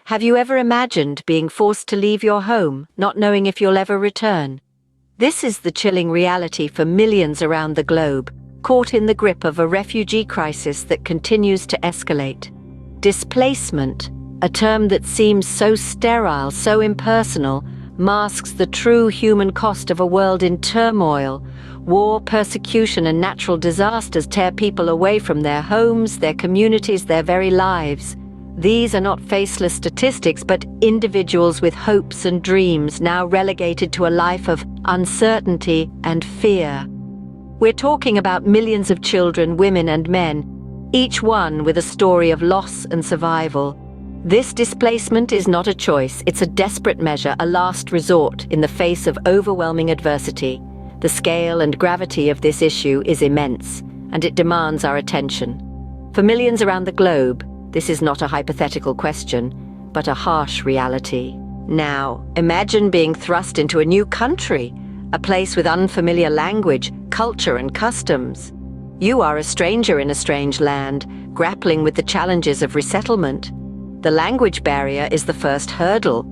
Have you ever imagined being forced to leave your home, not knowing if you'll ever return? This is the chilling reality for millions around the globe, caught in the grip of a refugee crisis that continues to escalate. Displacement, a term that seems so sterile, so impersonal, masks the true human cost of a world in turmoil. War, persecution, and natural disasters tear people away from their homes, their communities, their very lives. These are not faceless statistics, but individuals with hopes and dreams now relegated to a life of uncertainty and fear. We're talking about millions of children, women, and men, each one with a story of loss and survival. This displacement is not a choice, it's a desperate measure, a last resort in the face of overwhelming adversity. The scale and gravity of this issue is immense, and it demands our attention. For millions around the globe, this is not a hypothetical question, but a harsh reality. Now, imagine being thrust into a new country, a place with unfamiliar language, culture, and customs. You are a stranger in a strange land, grappling with the challenges of resettlement. The language barrier is the first hurdle.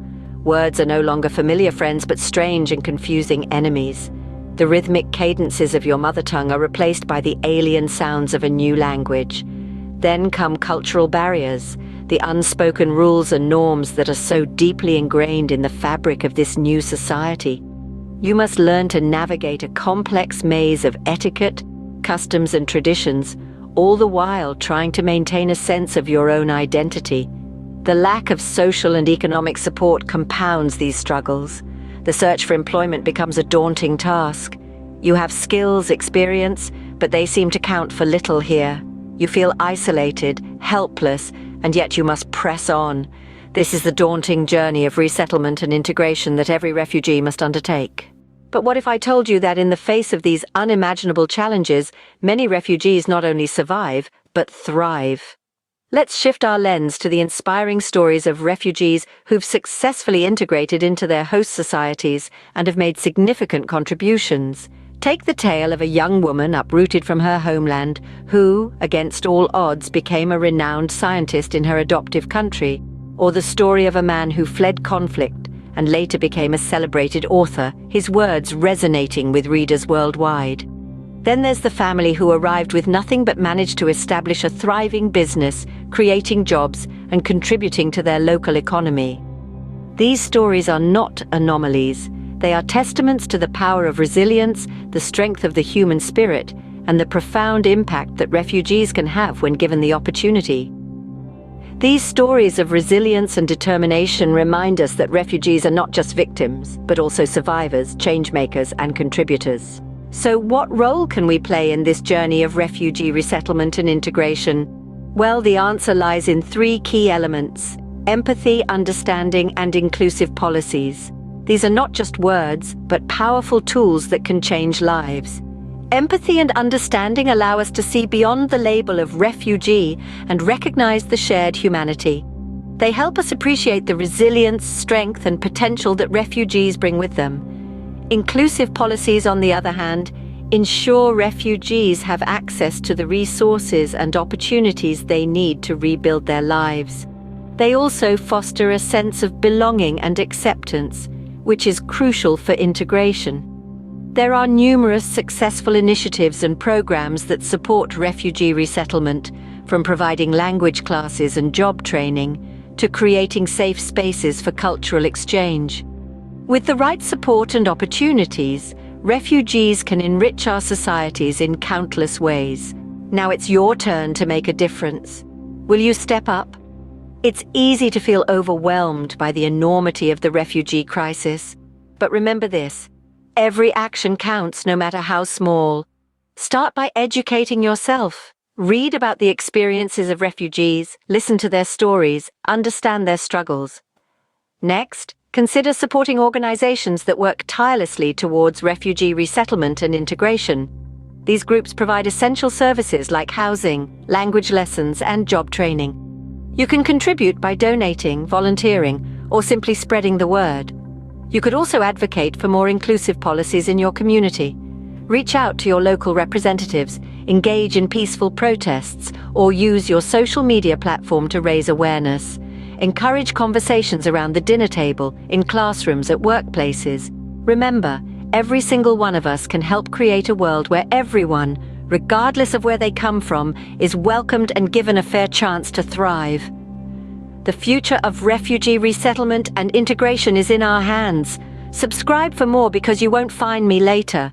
Words are no longer familiar friends, but strange and confusing enemies. The rhythmic cadences of your mother tongue are replaced by the alien sounds of a new language. Then come cultural barriers, the unspoken rules and norms that are so deeply ingrained in the fabric of this new society. You must learn to navigate a complex maze of etiquette, customs, and traditions, all the while trying to maintain a sense of your own identity. The lack of social and economic support compounds these struggles. The search for employment becomes a daunting task. You have skills, experience, but they seem to count for little here. You feel isolated, helpless, and yet you must press on. This is the daunting journey of resettlement and integration that every refugee must undertake. But what if I told you that in the face of these unimaginable challenges, many refugees not only survive, but thrive? Let's shift our lens to the inspiring stories of refugees who've successfully integrated into their host societies and have made significant contributions. Take the tale of a young woman uprooted from her homeland who, against all odds, became a renowned scientist in her adoptive country, or the story of a man who fled conflict and later became a celebrated author, his words resonating with readers worldwide. Then there's the family who arrived with nothing but managed to establish a thriving business, creating jobs and contributing to their local economy. These stories are not anomalies. They are testaments to the power of resilience, the strength of the human spirit, and the profound impact that refugees can have when given the opportunity. These stories of resilience and determination remind us that refugees are not just victims, but also survivors, changemakers, and contributors. So what role can we play in this journey of refugee resettlement and integration? Well, the answer lies in three key elements: empathy, understanding, and inclusive policies. These are not just words, but powerful tools that can change lives. Empathy and understanding allow us to see beyond the label of refugee and recognize the shared humanity. They help us appreciate the resilience, strength, and potential that refugees bring with them. Inclusive policies, on the other hand, ensure refugees have access to the resources and opportunities they need to rebuild their lives. They also foster a sense of belonging and acceptance, which is crucial for integration. There are numerous successful initiatives and programs that support refugee resettlement, from providing language classes and job training to creating safe spaces for cultural exchange. With the right support and opportunities, refugees can enrich our societies in countless ways. Now it's your turn to make a difference. Will you step up? It's easy to feel overwhelmed by the enormity of the refugee crisis. But remember this: every action counts, no matter how small. Start by educating yourself. Read about the experiences of refugees, listen to their stories, understand their struggles. Next, consider supporting organizations that work tirelessly towards refugee resettlement and integration. These groups provide essential services like housing, language lessons, and job training. You can contribute by donating, volunteering, or simply spreading the word. You could also advocate for more inclusive policies in your community. Reach out to your local representatives, engage in peaceful protests, or use your social media platform to raise awareness. Encourage conversations around the dinner table, in classrooms, at workplaces. Remember, every single one of us can help create a world where everyone, regardless of where they come from, is welcomed and given a fair chance to thrive. The future of refugee resettlement and integration is in our hands. Subscribe for more because you won't find me later.